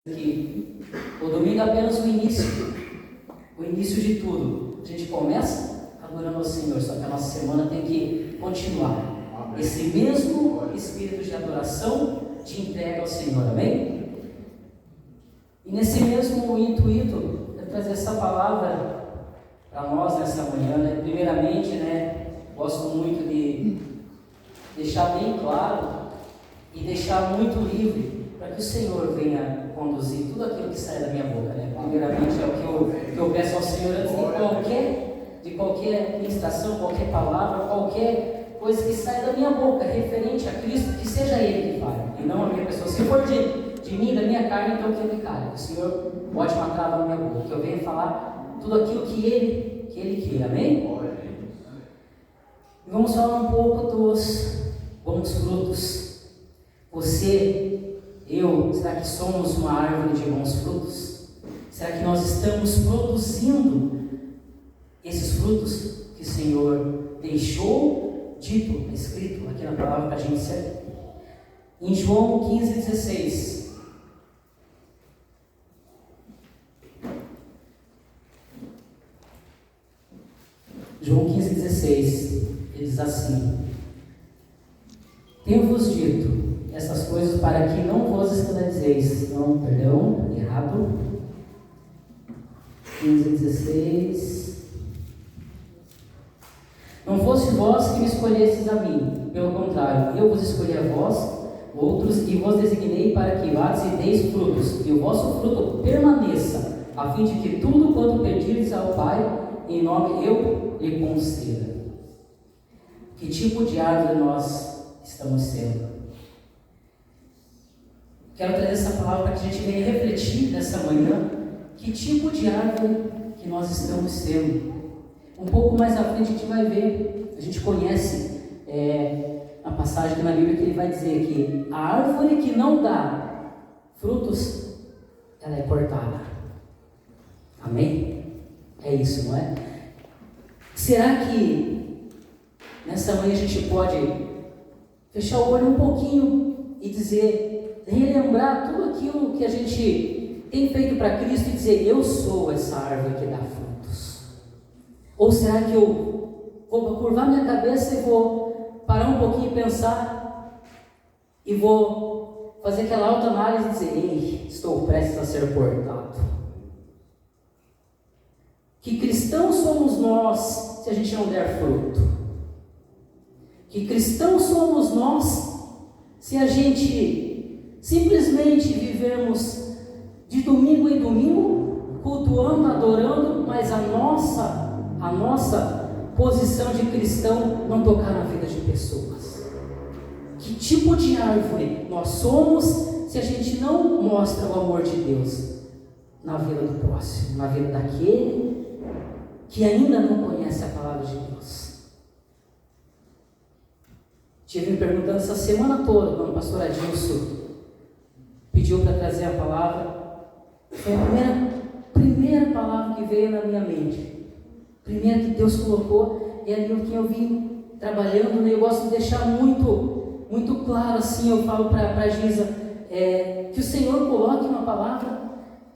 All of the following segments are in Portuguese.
Que o domingo é apenas o início de tudo. A gente começa adorando ao Senhor, só que a nossa semana tem que continuar. Amém. Esse mesmo espírito de adoração, de entrega ao Senhor, amém? E nesse mesmo intuito, eu trazer essa palavra para nós nessa manhã, né? Primeiramente, gosto muito de deixar bem claro e deixar muito livre para que o Senhor venha conduzir tudo aquilo que sai da minha boca, né? Primeiramente é o que eu peço ao Senhor antes de qualquer ministração, qualquer palavra, qualquer coisa que sai da minha boca referente a Cristo, que seja Ele que fale, e não a minha pessoa. Se for de mim, da minha carne, então que Ele cale. O Senhor bote uma trava na minha boca, que eu venha falar tudo aquilo que Ele queira, amém? E vamos falar um pouco dos bons frutos. Você, eu, será que somos uma árvore de bons frutos? Será que nós estamos produzindo esses frutos que o Senhor deixou dito, escrito aqui na palavra para a gente ser? Em João 15,16. João 15,16, ele diz assim: tenho-vos dito essas coisas para que não vos escandalizeis. Não, perdão, errado. 15:16. Não fosse vós que me escolhestes a mim, pelo contrário, eu vos escolhi a vós, outros, e vos designei para que vades e deis frutos, e o vosso fruto permaneça, a fim de que tudo quanto pedirdes ao Pai, em nome eu lhe conceda. Que tipo de árvore nós estamos sendo? Quero trazer essa palavra para que a gente venha refletir nessa manhã que tipo de árvore que nós estamos sendo. Um pouco mais à frente a gente vai ver, a gente conhece a passagem aqui na Bíblia que ele vai dizer que a árvore que não dá frutos, ela é cortada. Amém? É isso, não é? Será que nessa manhã a gente pode fechar o olho um pouquinho e dizer, relembrar tudo aquilo que a gente tem feito para Cristo e dizer, eu sou essa árvore que dá frutos? Ou será que eu vou curvar minha cabeça e vou parar um pouquinho e pensar e vou fazer aquela autoanálise e dizer, ei, estou prestes a ser cortado? Que cristãos somos nós se a gente não der fruto? Que cristãos somos nós se a gente simplesmente vivemos de domingo em domingo, cultuando, adorando, mas a nossa posição de cristão não tocar na vida de pessoas? Que tipo de árvore nós somos se a gente não mostra o amor de Deus na vida do próximo, na vida daquele que ainda não conhece a palavra de Deus? Estive me perguntando essa semana toda, quando o pastor Adilson pediu para trazer a palavra, foi a primeira palavra que veio na minha mente, primeira que Deus colocou, e ali que eu vim trabalhando, eu gosto de deixar muito claro assim, eu falo para a Giza, que o Senhor coloque uma palavra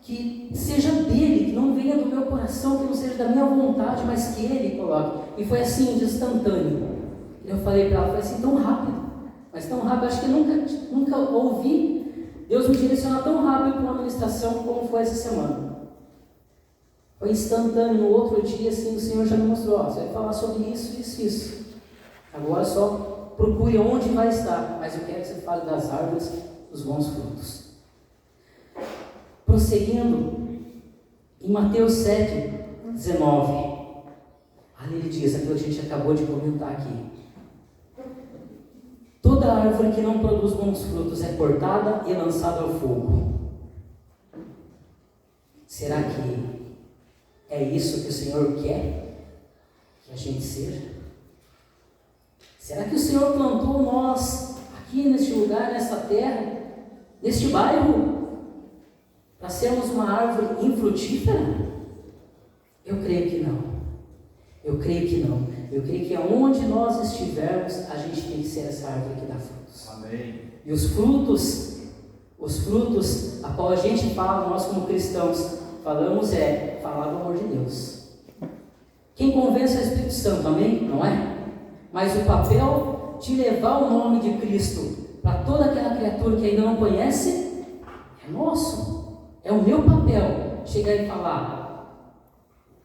que seja dele, que não venha do meu coração, que não seja da minha vontade, mas que ele coloque. E foi assim, de instantâneo. Eu falei para ela, foi assim, tão rápido, mas tão rápido, acho que nunca ouvi Deus me direcionar tão rápido para uma ministração como foi essa semana. Foi instantâneo. No outro dia, assim, o Senhor já me mostrou, você vai falar sobre isso. Agora só procure onde vai estar, mas eu quero que você fale das árvores dos bons frutos. Prosseguindo, em Mateus 7:19, ali ele diz, aquilo que a gente acabou de comentar aqui: toda árvore que não produz bons frutos é cortada e lançada ao fogo. Será que é isso que o Senhor quer que a gente seja? Será que o Senhor plantou nós aqui neste lugar, nesta terra, neste bairro, para sermos uma árvore infrutífera? Eu creio que não. Eu creio que aonde nós estivermos, a gente tem que ser essa árvore que dá frutos. Amém. E os frutos Os frutos a qual a gente fala, nós como cristãos, falamos falar do amor de Deus. Quem convence é o Espírito Santo, amém? Não é? Mas o papel de levar o nome de Cristo para toda aquela criatura que ainda não conhece, é nosso. É o meu papel chegar e falar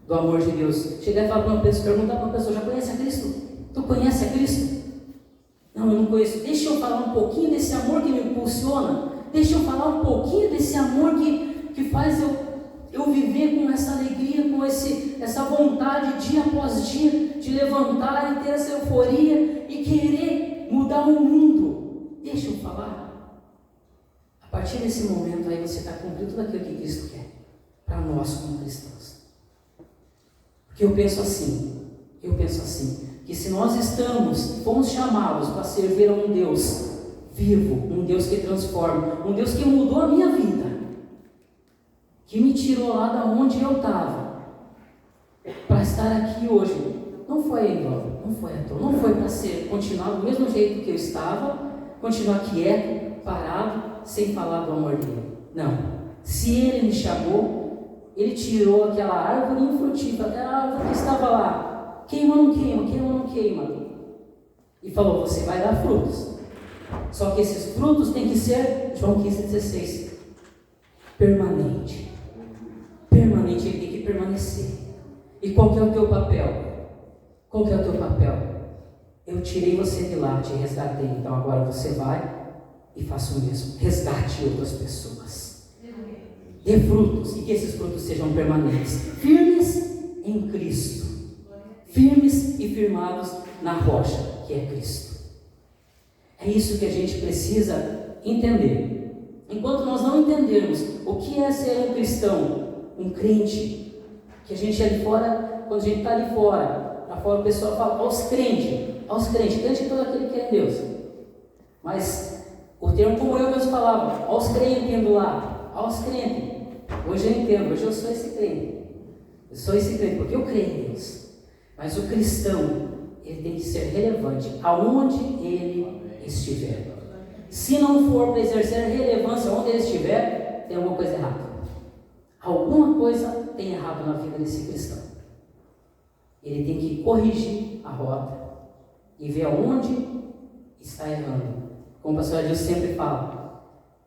do amor de Deus. Chegar e falar para uma pessoa, perguntar para uma pessoa: já conhece a Cristo? Tu conhece a Cristo? Não, eu não conheço. Deixa eu falar um pouquinho desse amor que me impulsiona. Deixa eu falar um pouquinho desse amor que faz eu viver com essa alegria, com essa vontade dia após dia, de levantar e ter essa euforia e querer mudar o mundo. Deixa eu falar. A partir desse momento aí você está cumprindo tudo aquilo que Cristo quer para nós como cristãos. Porque eu penso assim, que se nós fomos chamados para servir a um Deus vivo, um Deus que transforma, um Deus que mudou a minha vida, que me tirou lá da onde eu estava, para estar aqui hoje, não foi em vão, não foi à toa, não foi para continuar do mesmo jeito que eu estava, continuar quieto, parado, sem falar do amor dele. Não. Se ele me chamou, ele tirou aquela árvore infrutífera, aquela árvore que estava lá, queima ou não queima, queima ou não queima, e falou: você vai dar frutos. Só que esses frutos têm que ser, João 15,16, permanente. Permanente, ele tem que permanecer. E qual que é o teu papel? Qual que é o teu papel? Eu tirei você de lá, te resgatei, então agora você vai e faça o mesmo. Resgate outras pessoas. Dê frutos, e que esses frutos sejam permanentes. Firmes em Cristo. Firmes e firmados na rocha, que é Cristo. É isso que a gente precisa entender. Enquanto nós não entendermos o que é ser um cristão, um crente, que a gente ali fora, quando a gente está ali fora, lá fora o pessoal fala aos crente é todo aquele que crê em Deus. Mas o termo, como eu mesmo falava, aos crentes do lado, aos crentes. Hoje eu entendo, hoje eu sou esse crente. Eu sou esse crente porque eu creio em Deus. Mas o cristão, ele tem que ser relevante aonde ele estiver. Se não for para exercer relevância onde ele estiver, tem alguma coisa errada. Alguma coisa tem errado na vida desse cristão. Ele tem que corrigir a rota e ver aonde está errando. Como o pastor Adilson sempre fala,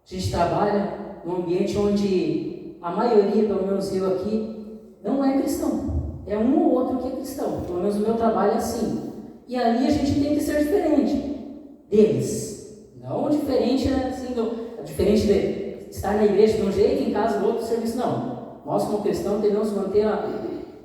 a gente trabalha num ambiente onde a maioria, pelo menos eu aqui, não é cristão. É um ou outro que é cristão. Pelo menos o meu trabalho é assim. E ali a gente tem que ser diferente deles. Não diferente, né, assim, diferente de estar na igreja de um jeito, em casa do outro serviço. Não. Nós como cristãos devemos manter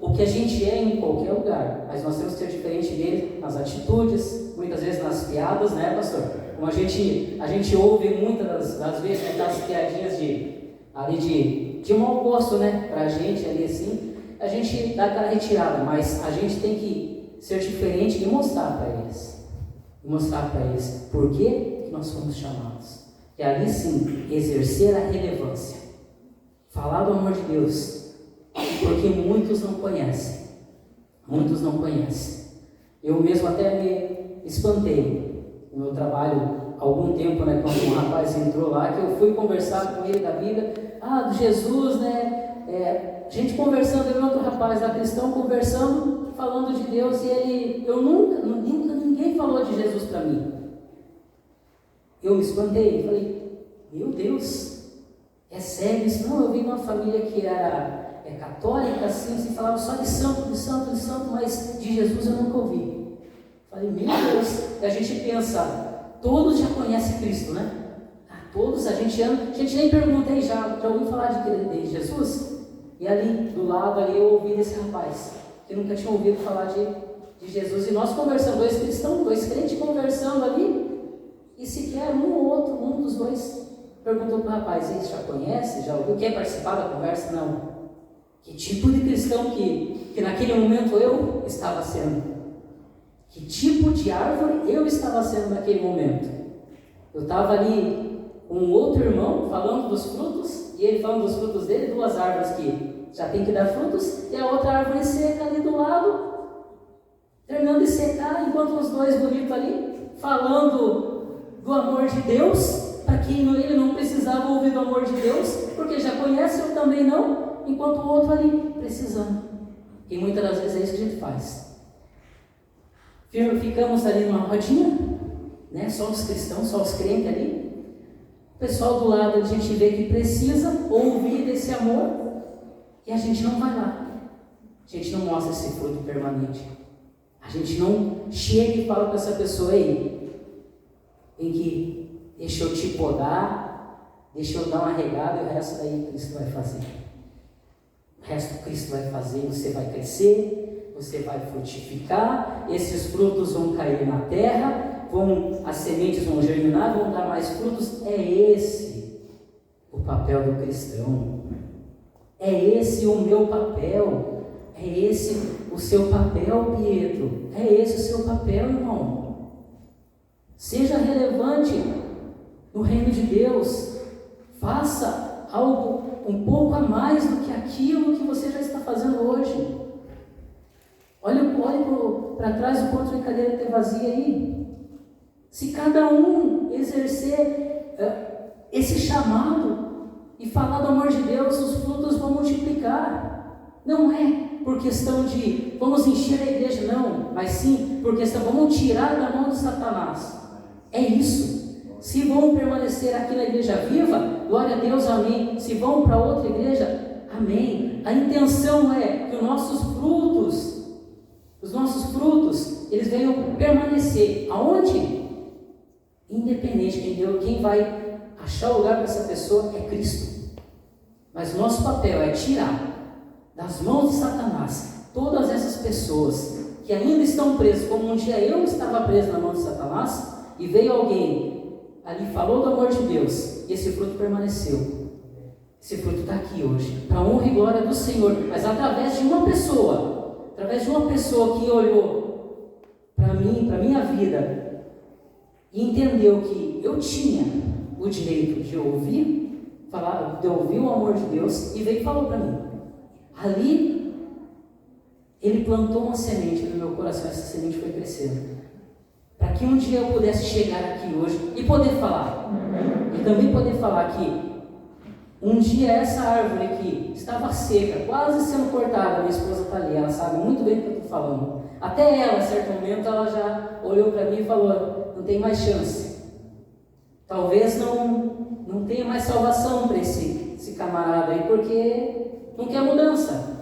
o que a gente é em qualquer lugar. Mas nós temos que ser diferente deles nas atitudes, muitas vezes nas piadas, né, pastor? Como a gente ouve muitas das vezes aquelas piadinhas de mau gosto, né, pra gente ali assim, a gente dá aquela retirada, mas a gente tem que ser diferente e mostrar para eles. Por que nós fomos chamados. E ali sim, exercer a relevância. Falar do amor de Deus. Porque muitos não conhecem. Eu mesmo até me espantei no meu trabalho há algum tempo, né, quando um rapaz entrou lá, que eu fui conversar com ele da vida, do Jesus, né, gente conversando, eu e outro rapaz lá cristão conversando, falando de Deus, e nunca ninguém falou de Jesus para mim. Eu me espantei, falei: meu Deus, é sério isso? Não, eu vim de uma família que era católica, assim, se falava só de santo, mas de Jesus eu nunca ouvi. Falei: meu Deus, e a gente pensa, todos já conhecem Cristo, né? Todos, a gente nem pergunta aí, já ouviu falar de Jesus? E ali, do lado, ali eu ouvi desse rapaz, que nunca tinha ouvido falar de Jesus, e nós conversando, dois cristãos, dois crentes conversando ali, e sequer um dos dois perguntou para o rapaz: ele já conhece, já ouviu, quer participar da conversa? Não. Que tipo de cristão que naquele momento eu estava sendo? Que tipo de árvore eu estava sendo naquele momento? Eu estava ali com um outro irmão falando dos frutos, e ele falando dos frutos dele, duas árvores que já tem que dar frutos, e a outra árvore seca ali do lado, terminando de secar, enquanto os dois bonitos ali, falando do amor de Deus, para que ele não precisava ouvir do amor de Deus, porque já conhece, eu também não, enquanto o outro ali precisando. E muitas das vezes é isso que a gente faz. Ficamos ali numa rodinha, né? Só os cristãos, só os crentes ali. O pessoal do lado a gente vê que precisa ouvir desse amor e a gente não vai lá. A gente não mostra esse fruto permanente. A gente não chega e fala para essa pessoa aí, em que deixa eu te podar, deixa eu dar uma regada e o resto daí Cristo vai fazer. O resto Cristo vai fazer, você vai crescer, você vai frutificar, esses frutos vão cair na terra, as sementes vão germinar, vão dar mais frutos. É esse o papel do cristão. É esse o meu papel. É esse o seu papel, Pietro. É esse o seu papel, irmão. Seja relevante no reino de Deus. Faça algo um pouco a mais do que aquilo que você já está fazendo hoje. Olhe para trás do quanto de cadeira tem vazia aí. Se cada um exercer esse chamado e falar do amor de Deus, os frutos vão multiplicar. Não é por questão de vamos encher a igreja, não, mas sim por questão vamos tirar da mão de Satanás. É isso. Se vão permanecer aqui na igreja viva, glória a Deus, amém. Se vão para outra igreja, amém. A intenção é que os nossos frutos, eles venham permanecer. Aonde? Independente, quem vai achar o lugar para essa pessoa é Cristo. Mas o nosso papel é tirar das mãos de Satanás todas essas pessoas que ainda estão presas, como um dia eu estava preso na mão de Satanás, e veio alguém ali, falou do amor de Deus, e esse fruto permaneceu. Esse fruto está aqui hoje, para a honra e glória do Senhor, mas através de uma pessoa que olhou para mim, para a minha vida, e entendeu que eu tinha o direito de ouvir o amor de Deus, e veio e falou para mim. Ali, ele plantou uma semente no meu coração, essa semente foi crescendo. Para que um dia eu pudesse chegar aqui hoje e poder falar. E também poder falar que um dia essa árvore aqui estava seca, quase sendo cortada, minha esposa está ali, ela sabe muito bem o que eu estou falando. Até ela, em certo momento, ela já olhou para mim e falou, não tem mais chance. Talvez não tenha mais salvação para esse camarada aí, porque não quer mudança.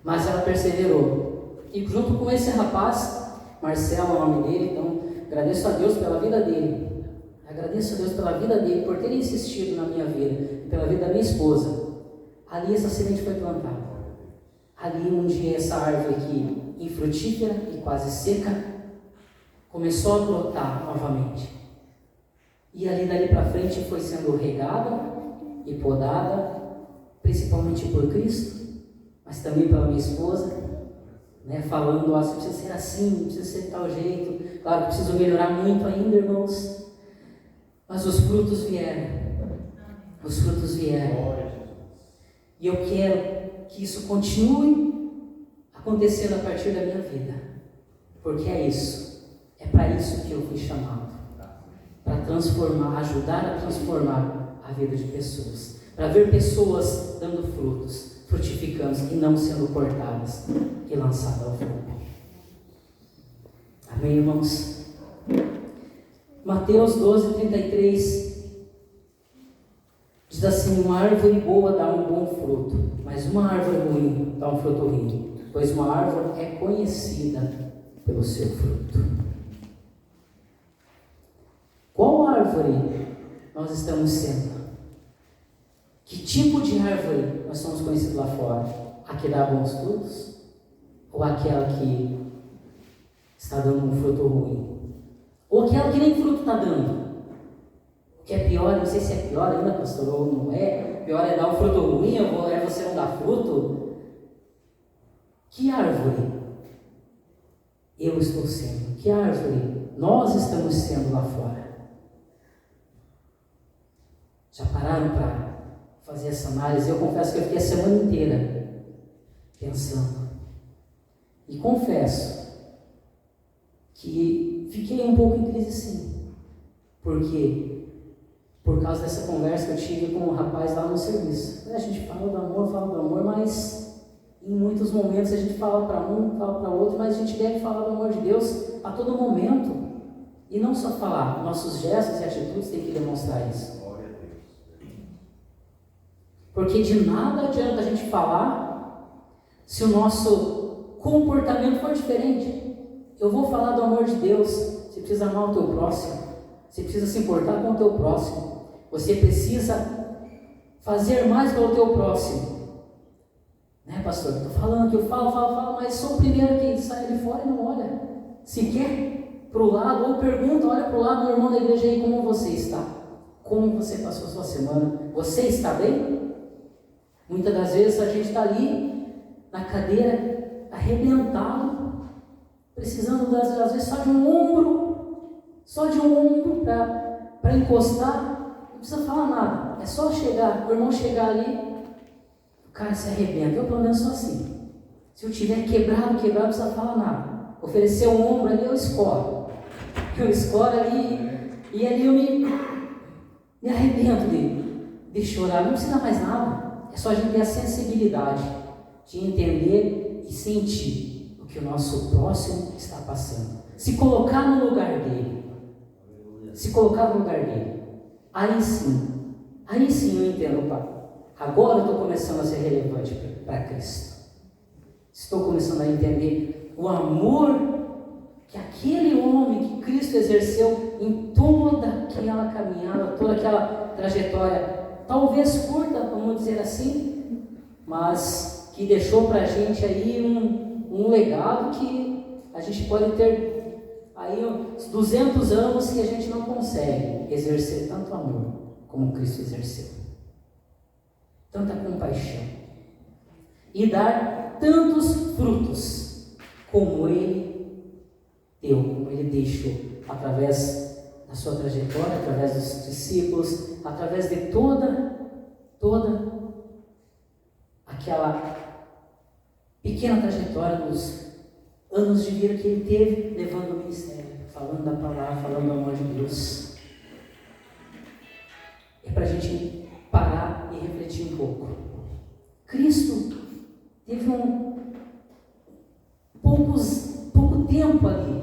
Mas ela perseverou. E junto com esse rapaz, Marcelo é o nome dele, então agradeço a Deus pela vida dele. Agradeço a Deus pela vida dele, por ter insistido na minha vida, pela vida da minha esposa. Ali essa semente foi plantada. Ali um dia essa árvore aqui, infrutífera e quase seca, começou a brotar novamente. E ali dali para frente foi sendo regada e podada, principalmente por Cristo, mas também pela minha esposa, né, falando, você precisa ser assim, precisa ser de tal jeito. Claro que preciso melhorar muito ainda, irmãos, mas os frutos vieram. E eu quero que isso continue acontecendo a partir da minha vida, porque é para isso que eu fui chamado. Para transformar, ajudar a transformar a vida de pessoas, para ver pessoas dando frutos, frutificando e não sendo cortadas e lançadas ao fogo. Amém, irmãos? Mateus 12:33 diz assim: uma árvore boa dá um bom fruto, mas uma árvore ruim dá um fruto ruim, pois uma árvore é conhecida pelo seu fruto. Qual árvore nós estamos sendo? Que tipo de árvore nós somos conhecidos lá fora? A que dá bons frutos? Ou aquela que está dando um fruto ruim? Ou aquela que nem fruto está dando? O que é pior, não sei se é pior ainda, pastor, ou não é. Pior é dar um fruto ruim, ou é você não dar fruto? Que árvore eu estou sendo? Que árvore nós estamos sendo lá fora? Já pararam para fazer essa análise? Eu confesso que eu fiquei a semana inteira pensando. E confesso que fiquei um pouco em crise sim. Porque por causa dessa conversa que eu tive com um rapaz lá no serviço. A gente fala do amor, mas em muitos momentos a gente fala para um, fala para outro, mas a gente deve falar do amor de Deus a todo momento. E não só falar, nossos gestos e atitudes têm que demonstrar isso. Porque de nada adianta a gente falar se o nosso comportamento for diferente. Eu vou falar do amor de Deus. Você precisa amar o teu próximo. Você precisa se importar com o teu próximo. Você precisa fazer mais pelo teu próximo. Né, pastor? Estou falando que eu falo, mas sou o primeiro que sai de fora e não olha. Se quer para o lado, ou pergunta, olha para o lado do irmão da igreja aí, como você está? Como você passou a sua semana? Você está bem? Muitas das vezes a gente está ali na cadeira, arrebentado, precisando às vezes só de um ombro para encostar. Não precisa falar nada, é só chegar, o irmão chegar ali, o cara se arrebenta. Eu pelo menos sou assim. Se eu tiver quebrado, não precisa falar nada. Oferecer um ombro ali, eu escoro ali, e ali eu me arrebento de chorar. Não precisa mais nada. É só a gente ter a sensibilidade de entender e sentir o que o nosso próximo está passando. Se colocar no lugar dele. Aí sim eu entendo, Pai. Agora eu estou começando a ser relevante para Cristo. Estou começando a entender o amor que aquele homem que Cristo exerceu em toda aquela caminhada, toda aquela trajetória, talvez curta, vamos dizer assim, mas que deixou para a gente aí um legado que a gente pode ter aí uns 200 anos que a gente não consegue exercer tanto amor como Cristo exerceu. Tanta compaixão. E dar tantos frutos como Ele deu, como Ele deixou, através da sua trajetória, através dos discípulos, através de toda aquela pequena trajetória dos anos de vida que Ele teve, levando o ministério, falando da palavra, falando do amor de Deus. É para a gente parar e refletir um pouco. Cristo teve pouco tempo ali.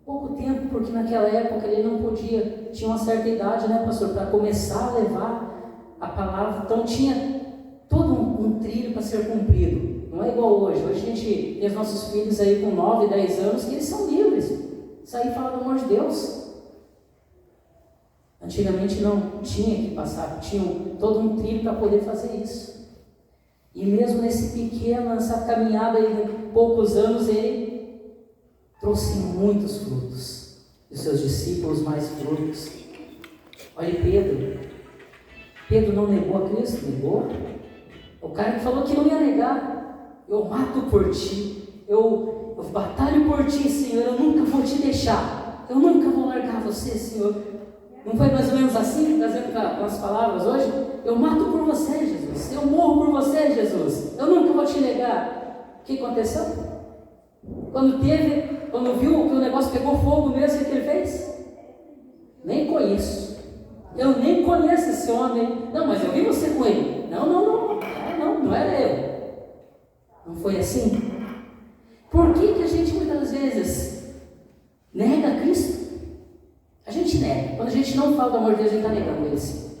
Pouco tempo, porque naquela época ele não podia, tinha uma certa idade, né, pastor, para começar a levar a palavra. Então tinha todo um trilho para ser cumprido. Não é igual hoje. Hoje a gente tem os nossos filhos aí com 9, 10 anos que eles são livres. Sair e falar do amor de Deus. Antigamente não tinha que passar, tinha todo um trilho para poder fazer isso. E mesmo nessa caminhada aí de poucos anos, ele trouxe muitos frutos. E os seus discípulos mais frutos. Olha Pedro. Pedro não negou a Cristo, negou. O cara que falou que não ia negar. Eu mato por ti. Eu batalho por ti, Senhor. Eu nunca vou te deixar. Eu nunca vou largar você, Senhor. Não foi mais ou menos assim, trazendo com as palavras hoje? Eu mato por você, Jesus. Eu morro por você, Jesus. Eu nunca vou te negar. O que aconteceu? Quando viu que o negócio pegou fogo mesmo, o que ele fez? Nem conheço. Eu nem conheço esse homem. Não, mas eu vi você com ele. Não era eu. Não foi assim? Por que a gente muitas vezes nega Cristo? A gente nega. Quando a gente não fala do amor de Deus, a gente está negando Ele sim.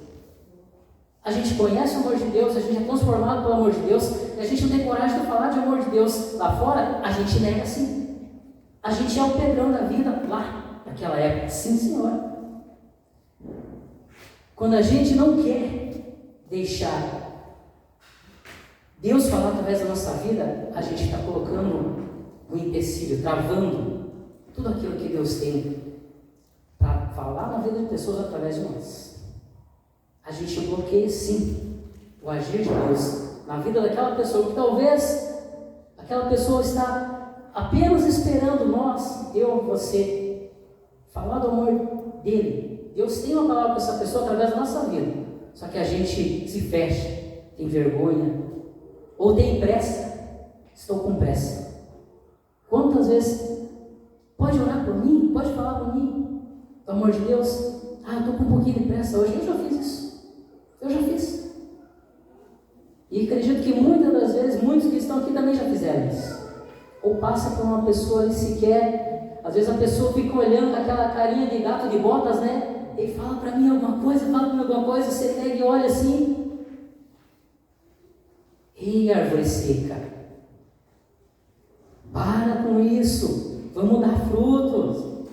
A gente conhece o amor de Deus, a gente é transformado pelo amor de Deus, e a gente não tem coragem de falar de amor de Deus lá fora, a gente nega sim. A gente é o Pedrão da vida lá, naquela época. Sim, Senhor. Quando a gente não quer deixar Deus falar através da nossa vida, a gente está colocando um empecilho, travando tudo aquilo que Deus tem para falar na vida de pessoas através de nós. A gente bloqueia sim o agir de Deus na vida daquela pessoa, que talvez aquela pessoa está apenas esperando nós, eu, você, falar do amor dele. Deus tem uma palavra para essa pessoa através da nossa vida, só que a gente se fecha, tem vergonha, ou tem pressa. Estou com pressa. Quantas vezes pode orar por mim? Pode falar por mim? Pelo amor de Deus. Eu estou com um pouquinho de pressa hoje. Eu já fiz isso. Eu já fiz. E acredito que muitas das vezes, muitos que estão aqui também já fizeram isso. Ou passa por uma pessoa ali sequer. Às vezes a pessoa fica olhando com aquela carinha de gato de botas, né? Ele fala para mim alguma coisa, você pega e olha assim. Ei, árvore seca. Para com isso. Vamos dar frutos.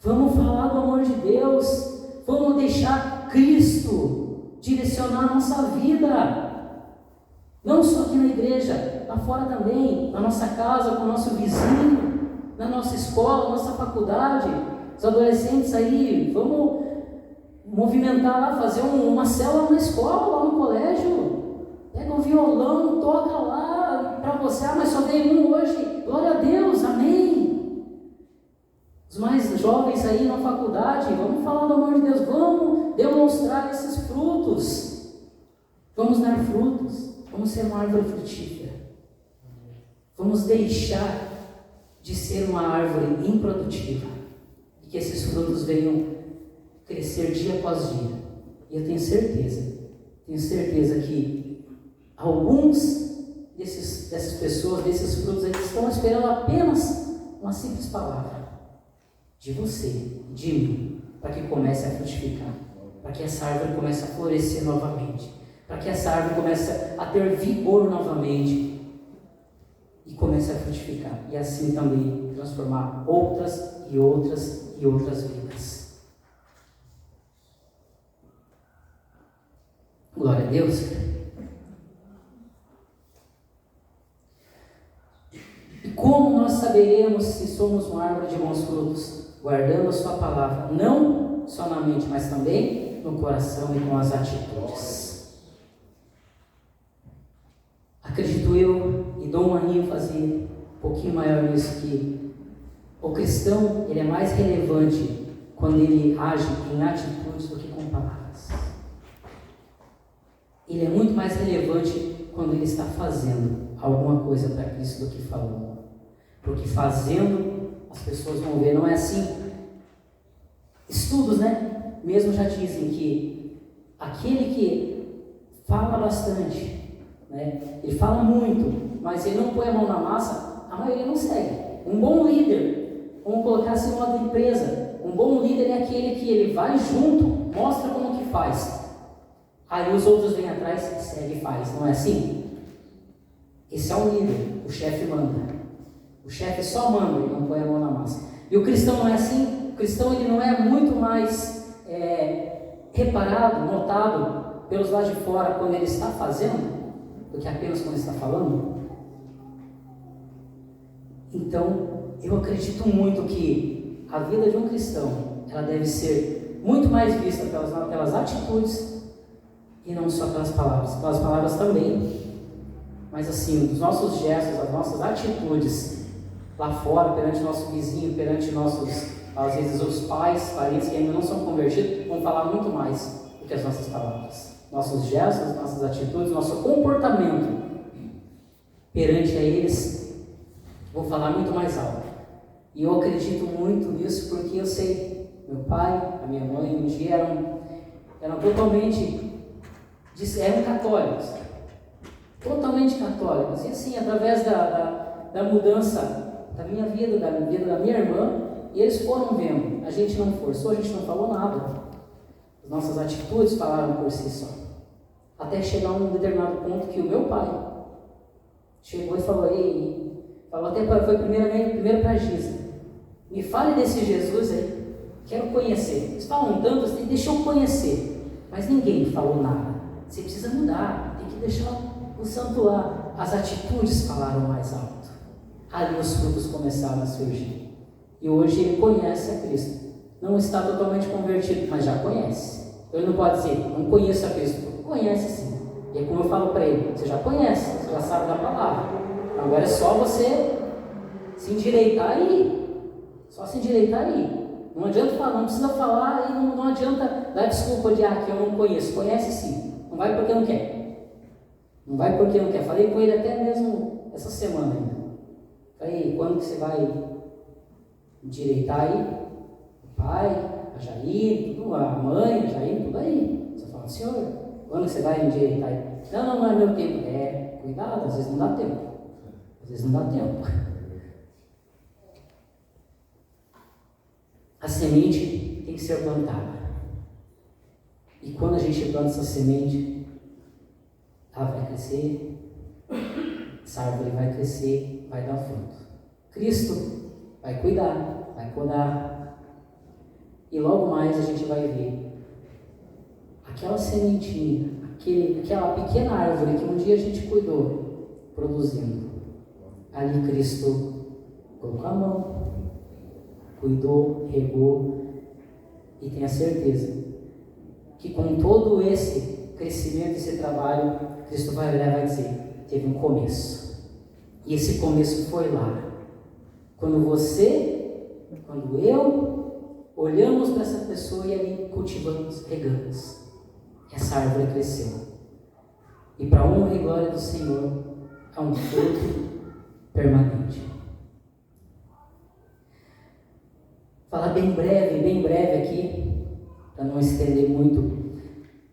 Vamos falar do amor de Deus. Vamos deixar Cristo direcionar a nossa vida. Não só aqui na igreja, lá fora também, na nossa casa, com o nosso vizinho, na nossa escola, na nossa faculdade. Os adolescentes aí, vamos movimentar lá, fazer uma célula na escola, lá no colégio. Pega um violão, toca lá para você. Mas só veio um hoje. Glória a Deus, amém. Os mais jovens aí na faculdade, vamos falar do amor de Deus, vamos demonstrar esses frutos. Vamos dar frutos. Vamos ser uma árvore frutífera. Vamos deixar de ser uma árvore improdutiva. E que esses frutos venham crescer dia após dia. E eu tenho certeza que alguns dessas pessoas, desses frutos, eles estão esperando apenas uma simples palavra de você, de mim, para que comece a frutificar, para que essa árvore comece a florescer novamente, para que essa árvore comece a ter vigor novamente e comece a frutificar, e assim também transformar outras e outras e outras vidas. Glória a Deus. E como nós saberemos se somos uma árvore de bons frutos? Guardando a sua palavra, não só na mente, mas também no coração e com as atitudes. Acredito eu, e dou uma ênfase um pouquinho maior nisso, que o cristão, ele é mais relevante quando ele age em atitudes do que com palavras. Ele é muito mais relevante quando ele está fazendo alguma coisa para Cristo do que falando. Porque fazendo, as pessoas vão ver, não é assim. Estudos, né? Mesmo já dizem que aquele que fala bastante, né? Ele fala muito, mas ele não põe a mão na massa, a maioria não segue. Um bom líder, vamos colocar assim uma empresa, um bom líder é aquele que ele vai junto, mostra como que faz. Aí os outros vêm atrás, segue e faz, não é assim? Esse é um líder, o chefe manda. O chefe só manda, ele não põe a mão na massa. E o cristão não é assim. O cristão ele não é muito mais reparado, notado pelos lá de fora quando ele está fazendo, do que apenas quando ele está falando. Então, eu acredito muito que a vida de um cristão, ela deve ser muito mais vista pelas atitudes e não só pelas palavras. Pelas palavras também, mas assim, os nossos gestos, as nossas atitudes lá fora, perante nosso vizinho, perante nossos, às vezes, os pais, parentes que ainda não são convertidos, vão falar muito mais do que as nossas palavras. Nossos gestos, nossas atitudes, nosso comportamento perante a eles, vão falar muito mais alto. E eu acredito muito nisso porque eu sei, meu pai, a minha mãe, um dia eram totalmente, eram católicos. Totalmente católicos. E assim, através da mudança da minha vida, da vida da minha irmã, e eles foram vendo. A gente não forçou, a gente não falou nada. As nossas atitudes falaram por si só. Até chegar a um determinado ponto que o meu pai chegou e falou, foi primeiro para Giza. Me fale desse Jesus aí, quero conhecer. Eles falam tanto, você deixa eu conhecer. Mas ninguém falou nada. Você precisa mudar, tem que deixar o santo lá. As atitudes falaram mais alto. Ali os frutos começaram a surgir. E hoje ele conhece a Cristo. Não está totalmente convertido, mas já conhece. Ele não pode dizer, não conheço a Cristo. Conhece sim. E é como eu falo para ele, você já conhece, você já sabe da palavra. Agora é só você se endireitar aí. Só se endireitar aí. Não adianta falar, não precisa falar e não adianta dar desculpa de que eu não conheço. Conhece sim. Não vai porque não quer. Não vai porque não quer. Falei com ele até mesmo essa semana ainda. Falei, quando que você vai endireitar aí, o pai, a Jair, tudo, a mãe, a Jair, tudo aí. Você fala, Senhor, quando você vai endireitar aí? Não é meu tempo. Cuidado, às vezes não dá tempo. Às vezes não dá tempo. A semente tem que ser plantada. E quando a gente planta essa semente, ela vai crescer, essa árvore vai crescer, vai dar fruto. Cristo vai cuidar, vai podar. E logo mais a gente vai ver aquela sementinha, aquela pequena árvore que um dia a gente cuidou, produzindo. Ali Cristo colocou a mão, cuidou, regou, e tenha certeza que com todo esse crescimento, esse trabalho, Cristo vai olhar e vai dizer, teve um começo. E esse começo foi lá. Quando eu, olhamos para essa pessoa e ali cultivamos, regamos. Essa árvore cresceu. E para a honra e glória do Senhor, é um fruto permanente. Falar bem breve aqui, para não estender muito.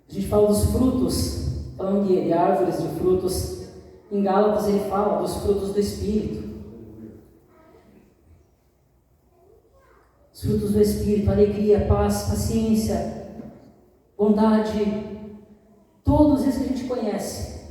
A gente fala dos frutos, falando de árvores de frutos. Em Gálatas ele fala dos frutos do Espírito. Os frutos do Espírito, alegria, paz, paciência, bondade, todos esses que a gente conhece,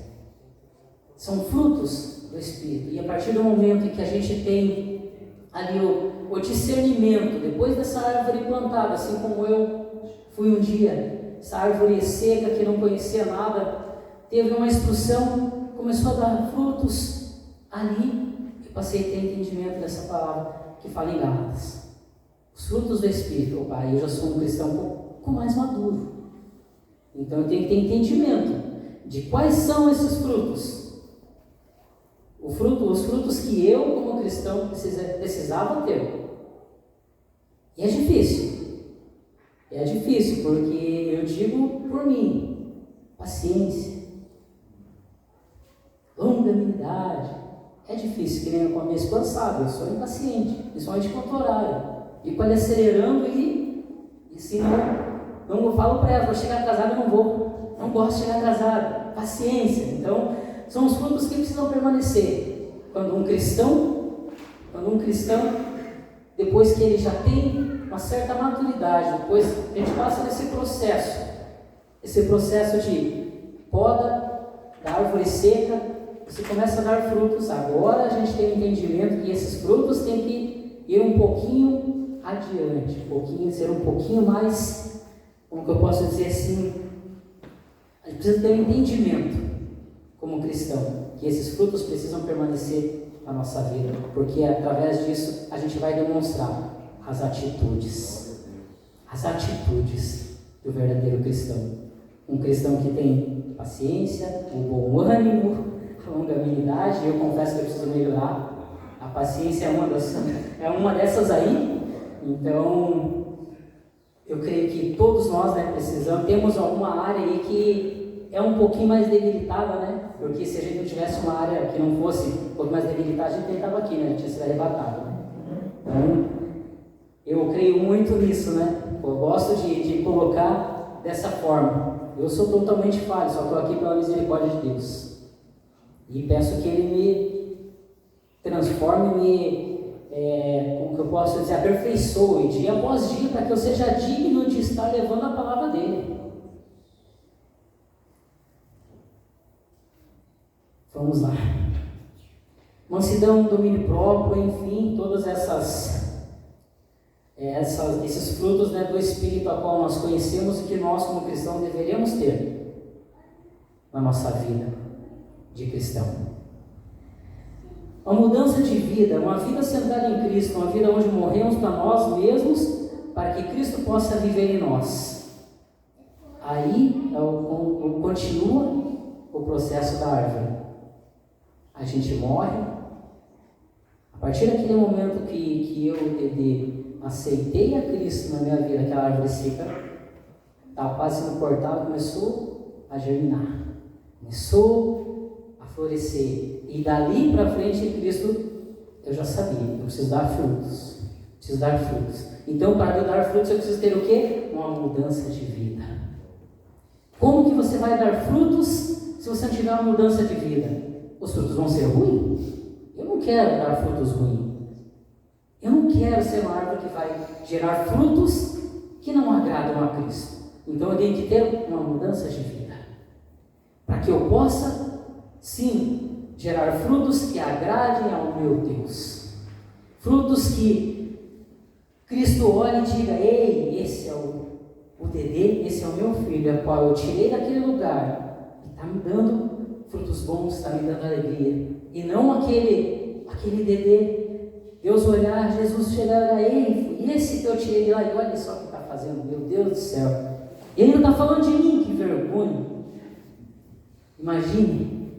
são frutos do Espírito. E a partir do momento em que a gente tem ali o discernimento, depois dessa árvore plantada, assim como eu fui um dia, essa árvore seca que não conhecia nada, teve uma instrução, começou a dar frutos ali, eu passei a ter entendimento dessa palavra que fala em Gálatas. Os frutos do Espírito. Opa, eu já sou um cristão um pouco mais maduro, então eu tenho que ter entendimento de quais são esses frutos. Os frutos que eu, como cristão, precisava ter. E é difícil, porque eu digo por mim, paciência, longanimidade. É difícil, que nem com a minha esposa sabe, eu sou impaciente, principalmente quanto ao horário. Fico ali acelerando e se não eu falo para ela, vou chegar atrasado, eu não gosto de chegar atrasado. Paciência. Então, são os frutos que precisam permanecer. Quando um cristão, depois que ele já tem uma certa maturidade, depois a gente passa nesse processo de poda da árvore seca, você começa a dar frutos. Agora a gente tem o entendimento que esses frutos têm que ir um pouquinho adiante, ser um pouquinho mais, como que eu posso dizer assim, a gente precisa ter um entendimento como cristão, que esses frutos precisam permanecer na nossa vida, porque através disso a gente vai demonstrar as atitudes do verdadeiro cristão. Um cristão que tem paciência, um bom ânimo, longanimidade. Eu confesso que eu preciso melhorar. A paciência é uma dessas aí. Então, eu creio que todos nós, temos alguma área aí que é um pouquinho mais debilitada, porque se a gente não tivesse uma área que não fosse um pouco mais debilitada, a gente nem estava aqui, a gente ia ser arrebatado. Então, eu creio muito nisso, eu gosto de colocar dessa forma. Eu sou totalmente falho, só estou aqui pela misericórdia de Deus. E peço que Ele me transforme, como que eu posso dizer, aperfeiçoe dia após dia, para que eu seja digno de estar levando a palavra dEle. Vamos lá. Mansidão, domínio próprio, enfim, todas esses frutos do Espírito a qual nós conhecemos e que nós como cristãos deveríamos ter na nossa vida de cristão. Uma mudança de vida, uma vida centrada em Cristo, uma vida onde morremos para nós mesmos, para que Cristo possa viver em nós. Aí continua o processo da árvore. A gente morre. A partir daquele momento que eu aceitei a Cristo na minha vida, aquela árvore seca estava quase sendo cortada, começou a germinar, começou a florescer. E dali para frente, Cristo, eu já sabia, eu preciso dar frutos, Preciso dar frutos. Então, para eu dar frutos, eu preciso ter o quê? Uma mudança de vida. Como que você vai dar frutos se você não tiver uma mudança de vida? Os frutos vão ser ruins? Eu não quero dar frutos ruins. Eu não quero ser uma árvore que vai gerar frutos que não agradam a Cristo. Então eu tenho que ter uma mudança de vida. Para que eu possa, sim, gerar frutos que agradem ao meu Deus. Frutos que Cristo olhe e diga: ei, esse é o Dedê, esse é o meu filho, a qual eu tirei daquele lugar e está me dando frutos bons, está me dando alegria. E não aquele Dedê. Deus olhar, Jesus chegar e olhar: ei, e esse que eu tirei de lá, e olha só o que está fazendo, meu Deus do céu. E ele ainda está falando de mim, que vergonha. Imagine.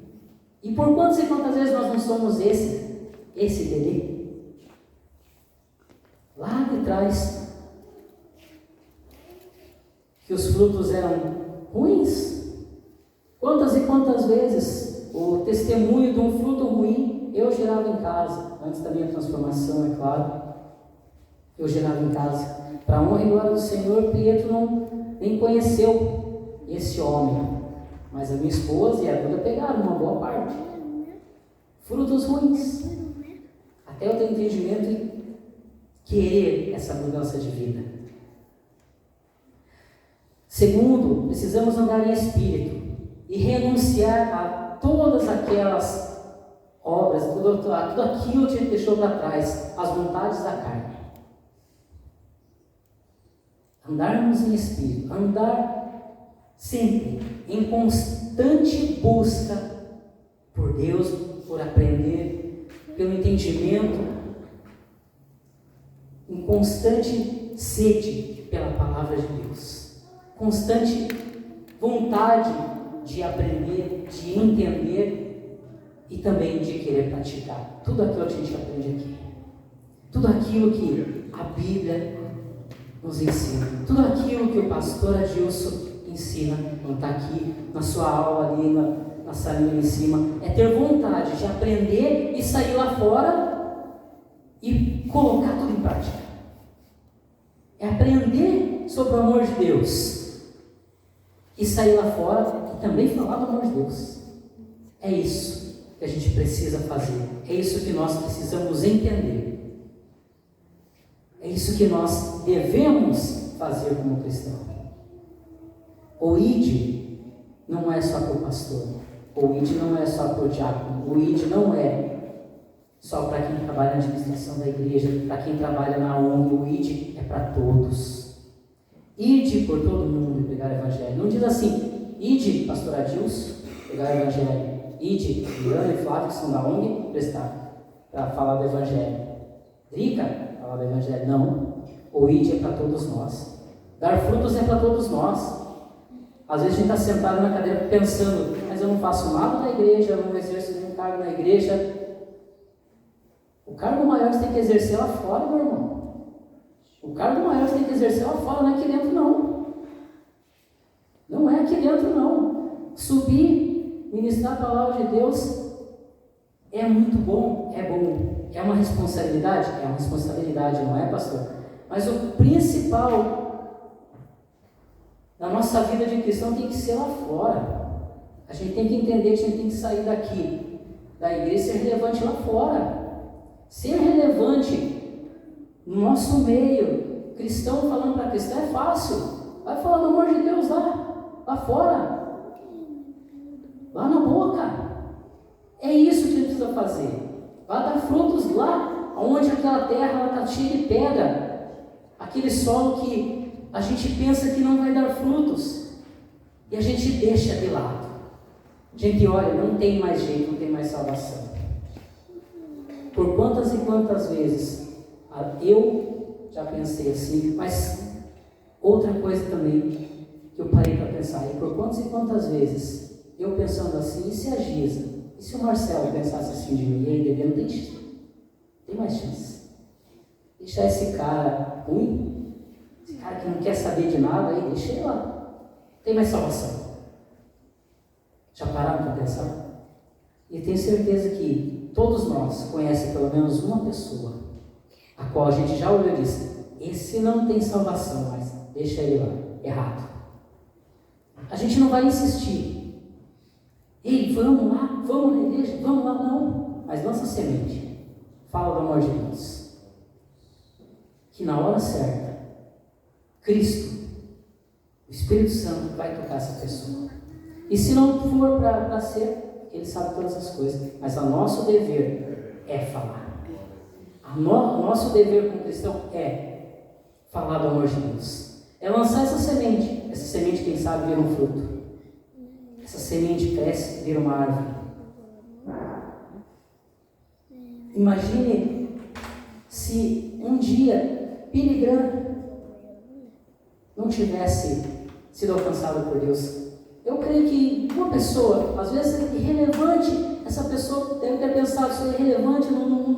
E por quantas e quantas vezes nós não somos esse Dedê? Lá de trás, que os frutos eram ruins. Quantas e quantas vezes o testemunho de um fruto ruim eu gerava em casa, antes da minha transformação, é claro. Eu gerava em casa. Para a honra e glória do Senhor, Pietro nem conheceu esse homem, mas a minha esposa e a Duda pegaram uma boa parte. Frutos ruins. Até eu ter entendimento e querer essa mudança de vida. Segundo, precisamos andar em espírito e renunciar a todas aquelas obras, tudo aquilo que a gente deixou para trás, as vontades da carne. Andarmos em espírito, andar sempre em constante busca por Deus, por aprender, pelo entendimento, em constante sede pela palavra de Deus, constante vontade de aprender, de entender e também de querer praticar tudo aquilo que a gente aprende aqui, tudo aquilo que a Bíblia nos ensina, tudo aquilo que o pastor Adilson ensina, não está aqui na sua aula ali na salinha ali em cima, é ter vontade de aprender e sair lá fora e colocar tudo em prática. É aprender sobre o amor de Deus e sair lá fora e também falar do amor de Deus. É isso que a gente precisa fazer. É isso que nós precisamos entender. É isso que nós devemos fazer como cristão. O ID não é só para o pastor. O ID não é só para o diácono. O ID não é só para quem trabalha na administração da igreja, para quem trabalha na ONG. O ID é para todos. Ide por todo mundo e pregar o evangelho. Não diz assim: ide, pastor Adilson, pregar o evangelho. Ide, Juliana e Flávio, que são da ONG, para falar do evangelho. Drica, falar do evangelho. Não. O ide é para todos nós. Dar frutos é para todos nós. Às vezes a gente está sentado na cadeira pensando: mas eu não faço nada na igreja, eu não exerço nenhum cargo na igreja. O cargo maior você tem que exercer lá fora, meu irmão. O cargo maior você tem que exercer lá fora, não é aqui dentro não. Não é aqui dentro não. Subir, ministrar a palavra de Deus é muito bom, é bom. É uma responsabilidade? É uma responsabilidade, não é, pastor? Mas o principal na nossa vida de cristão tem que ser lá fora. A gente tem que entender que a gente tem que sair daqui da igreja e ser relevante lá fora. Ser relevante no nosso meio, cristão falando para cristão é fácil. Vai falar do amor de Deus lá fora, lá na boca. É isso que a gente precisa fazer. Vai dar frutos lá, onde aquela terra está cheia de pedra, aquele solo que a gente pensa que não vai dar frutos e a gente deixa de lado. Gente, olha, não tem mais jeito, não tem mais salvação. Por quantas e quantas vezes eu já pensei assim, mas outra coisa também que eu parei para pensar, e por quantas e quantas vezes eu pensando assim: e se a Giza, e se o Marcelo pensasse assim de mim? E aí, Dedê, não tem mais chance. Deixar esse cara ruim, esse cara que não quer saber de nada, aí deixa ele lá. Tem mais salvação. Já pararam para pensar? E tenho certeza que todos nós conhecem pelo menos uma pessoa a qual a gente já olhou e disse, esse não tem salvação, mas deixa ele lá, errado. A gente não vai insistir. Ei, vamos lá, vamos na igreja, vamos lá, não. Mas lança semente. Fala do amor de Deus. Que na hora certa, Cristo, o Espírito Santo, vai tocar essa pessoa. E se não for para ser, Ele sabe todas as coisas. Mas o nosso dever é falar. O nosso dever como cristão é falar do amor de Deus. É lançar essa semente. Essa semente, quem sabe, vira um fruto. Essa semente cresce, vira uma árvore. Imagine se um dia Billy Graham não tivesse sido alcançado por Deus. Eu creio que uma pessoa, às vezes é irrelevante, essa pessoa deve ter pensado, sou irrelevante no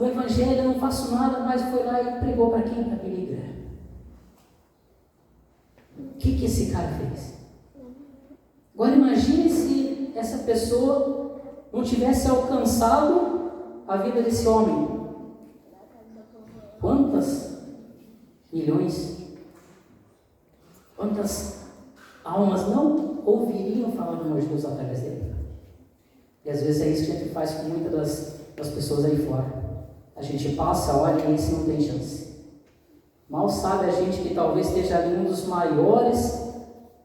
Evangelho, eu não faço nada, mas foi lá e pregou para quem? Para Billy Graham. O que esse cara fez? Agora imagine se essa pessoa não tivesse alcançado a vida desse homem. Quantas milhões, quantas almas não ouviriam falar do amor de Deus através dele? E às vezes é isso que a gente faz com muitas das pessoas aí fora. A gente passa, olha e esse não tem chance. Mal sabe a gente que talvez esteja ali um dos maiores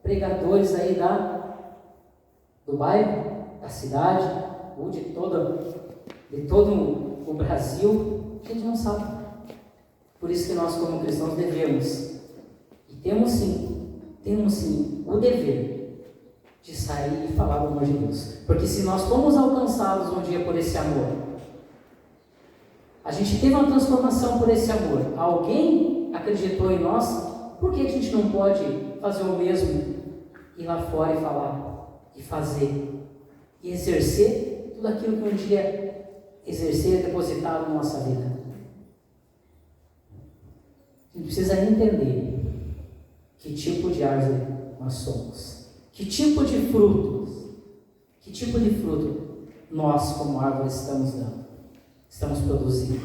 pregadores aí do bairro, da cidade, ou de todo o Brasil. A gente não sabe. Por isso que nós como cristãos devemos, e temos sim o dever de sair e falar do amor de Deus. Porque se nós fomos alcançados um dia por esse amor, a gente teve uma transformação por esse amor, alguém acreditou em nós, por que a gente não pode fazer o mesmo? Ir lá fora e falar, e fazer, e exercer tudo aquilo que um dia exercer depositado na nossa vida. A gente precisa entender que tipo de árvore nós somos, que tipo de fruto nós como árvore estamos dando, estamos produzindo.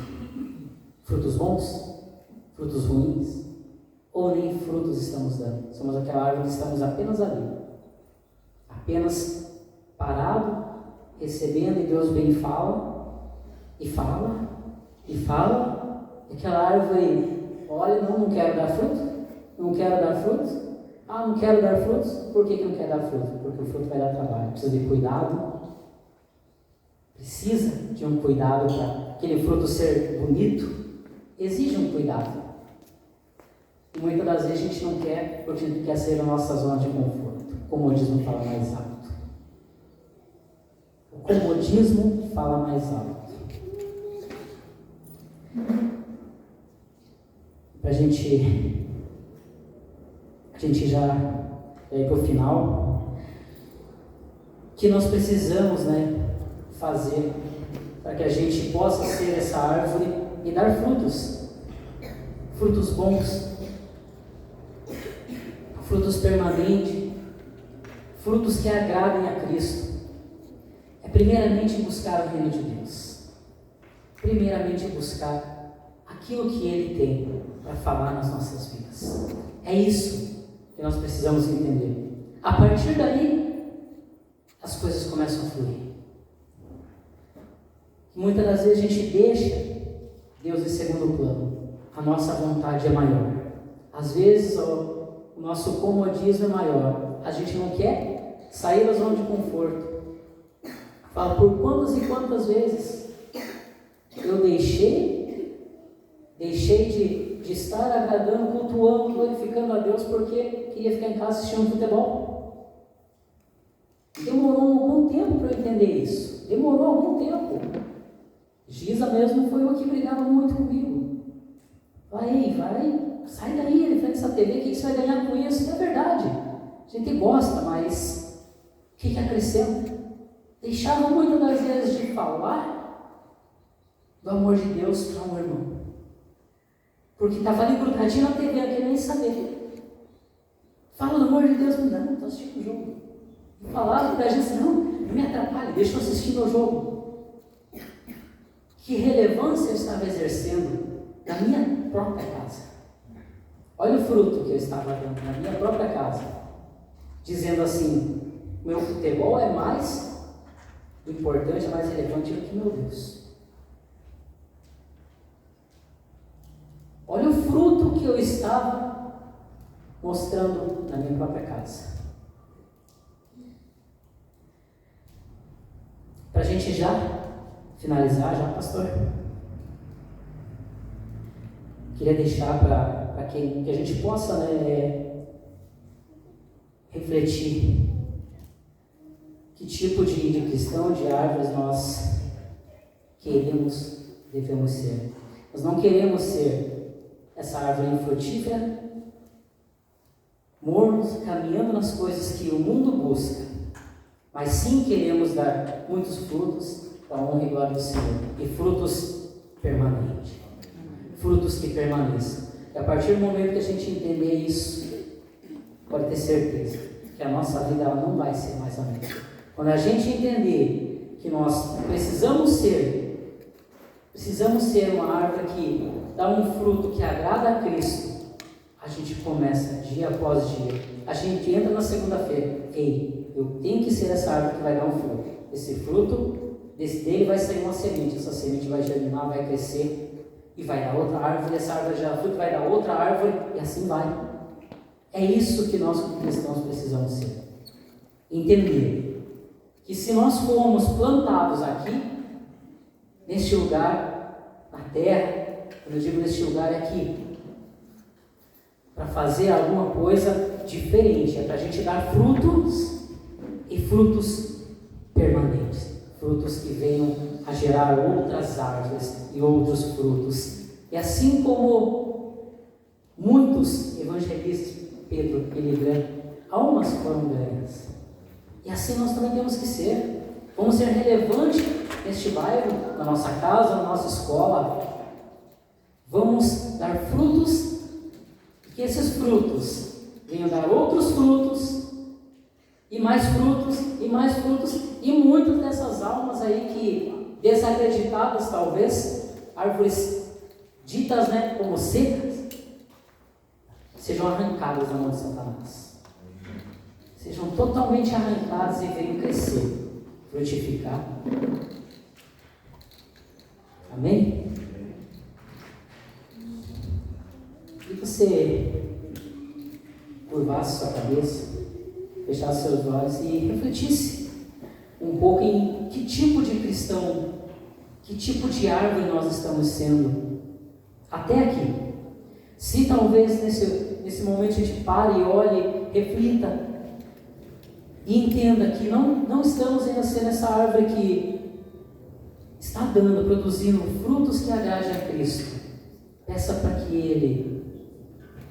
Frutos bons? Frutos ruins? Ou nem frutos estamos dando? Somos aquela árvore que estamos apenas ali, apenas parado, recebendo, e Deus bem fala, e fala, e fala, e aquela árvore, olha, não quero dar fruto, não quero dar frutos. Não quero dar frutos. Por que não quer dar fruto? Porque o fruto vai dar trabalho, precisa de cuidado, precisa de um cuidado para aquele fruto ser bonito, exige um cuidado. E muitas das vezes a gente não quer, porque a gente quer sair da nossa zona de conforto. O comodismo fala mais alto. O comodismo fala mais alto. Para a gente já ir para o final, que nós precisamos, fazer para que a gente possa ser essa árvore e dar frutos bons, frutos permanentes, frutos que agradem a Cristo. É primeiramente buscar o reino de Deus, primeiramente buscar aquilo que Ele tem para falar nas nossas vidas. É isso que nós precisamos entender. A partir daí, as coisas começam a fluir. Muitas das vezes a gente deixa Deus em segundo plano. A nossa vontade é maior. Às vezes o nosso comodismo é maior. A gente não quer sair da zona de conforto. Fala, por quantas e quantas vezes eu deixei de estar agradando, cultuando, glorificando a Deus porque queria ficar em casa assistindo futebol. Demorou algum tempo para eu entender isso. Demorou algum tempo. Giza mesmo foi uma que brigava muito comigo. Vai, sai daí, de frente dessa TV, o que você vai ganhar com isso? É verdade, a gente gosta, mas o que acrescenta? Deixava muitas das vezes de falar do amor de Deus para um irmão, porque estava ali grudadinho na TV, não queria nem saber. Fala do amor de Deus, não, estou assistindo o jogo. E falava para a gente, não me atrapalhe, deixa eu assistir meu jogo. Que relevância eu estava exercendo na minha própria casa? Olha o fruto que eu estava dando na minha própria casa. Dizendo assim, meu futebol é mais importante, é mais relevante do que meu Deus. Olha o fruto que eu estava mostrando na minha própria casa. Para a gente já finalizar, pastor, queria deixar para que a gente possa refletir que tipo de cristão, de árvores nós devemos ser. Nós não queremos ser essa árvore infrutífera, mornos, caminhando nas coisas que o mundo busca, mas sim queremos dar muitos frutos para a honra e glória do Senhor, e frutos permanentes, frutos que permaneçam. E a partir do momento que a gente entender isso, pode ter certeza que a nossa vida ela não vai ser mais a mesma. Quando a gente entender que nós precisamos ser uma árvore que dá um fruto que agrada a Cristo, a gente começa dia após dia. A gente entra na segunda-feira, eu tenho que ser essa árvore que vai dar um fruto. Esse fruto, dele vai sair uma semente, essa semente vai germinar, vai crescer e vai dar outra árvore, essa árvore já fruto vai dar outra árvore e assim vai. É isso que nós como cristãos precisamos ser. Entender que se nós formos plantados aqui, neste lugar, na terra, quando eu digo neste lugar é aqui, para fazer alguma coisa diferente, é para a gente dar frutos e frutos permanentes, frutos que venham a gerar outras árvores e outros frutos. E assim como muitos evangelistas, Pedro e Librando, almas foram ganhas. E assim nós também temos que ser. Vamos ser relevantes neste bairro, na nossa casa, na nossa escola. Vamos dar frutos, e que esses frutos venham dar outros frutos, e mais frutos, e mais frutos, e muitas dessas almas aí que, desacreditadas talvez, árvores ditas como secas, sejam arrancadas da mão de Satanás. Sejam totalmente arrancadas e venham crescer, frutificar. Amém? E você curvasse sua cabeça, fechasse seus olhos e refletisse um pouco em que tipo de cristão, que tipo de árvore nós estamos sendo até aqui. Se talvez nesse momento a gente pare e olhe, reflita e entenda que não estamos ainda sendo essa árvore que está produzindo frutos que agradem a Cristo. Peça para que Ele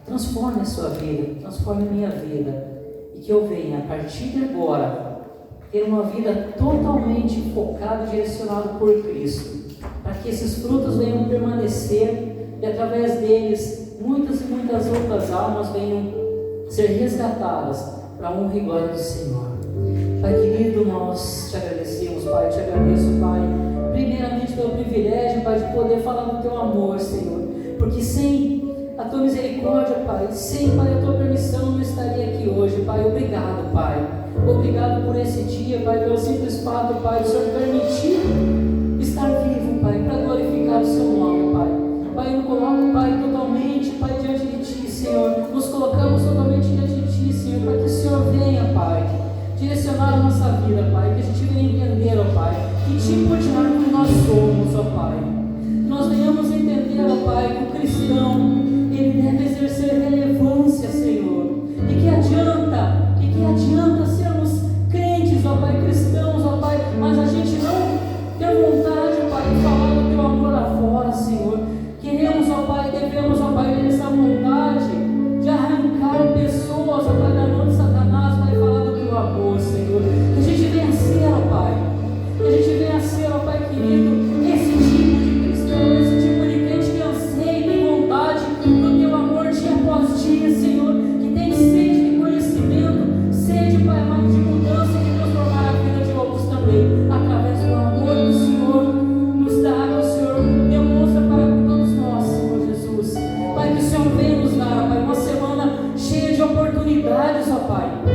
transforme a sua vida, transforme a minha vida, e que eu venha a partir de agora ter uma vida totalmente focada e direcionada por Cristo, para que esses frutos venham permanecer e através deles muitas e muitas outras almas venham ser resgatadas para a honra e glória do Senhor. Pai querido, nós te agradecemos, Pai, te agradeço, Pai, primeiramente pelo privilégio, Pai, de poder falar do Teu amor, Senhor, porque sem a Tua misericórdia, Pai, sem, Pai, a Tua permissão, eu não estaria aqui hoje, Pai. Obrigado, Pai, obrigado por esse dia, Pai, pelo simples fato, Pai, do Senhor permitir estar vivo, Pai, para glorificar o Seu nome, Pai. Pai, eu me coloco, Pai, totalmente, Pai, diante de Ti, Senhor, nos colocamos totalmente diante de Ti, Senhor, para que o Senhor venha, Pai, direcionar a nossa vida, Pai, que a gente venha entender, ó Pai, que tipo de árvore nós somos, ó Pai. Nós venhamos entender, ó Pai, que o cristão, ele deve exercer relevância, Senhor. E que adianta sermos crentes, ó Pai, cristãos, ó Pai, mas a gente não ter vontade, ó Pai, de falar do Teu amor lá fora, Senhor. Queremos, ó Pai, devemos, ó Pai, ter essa vontade de arrancar pessoas, ó Pai, da mão de Satanás, Pai, falar do Teu amor, Senhor. Que a gente venha ser, ó Pai, que a gente venha ser, ó Pai, que Pai.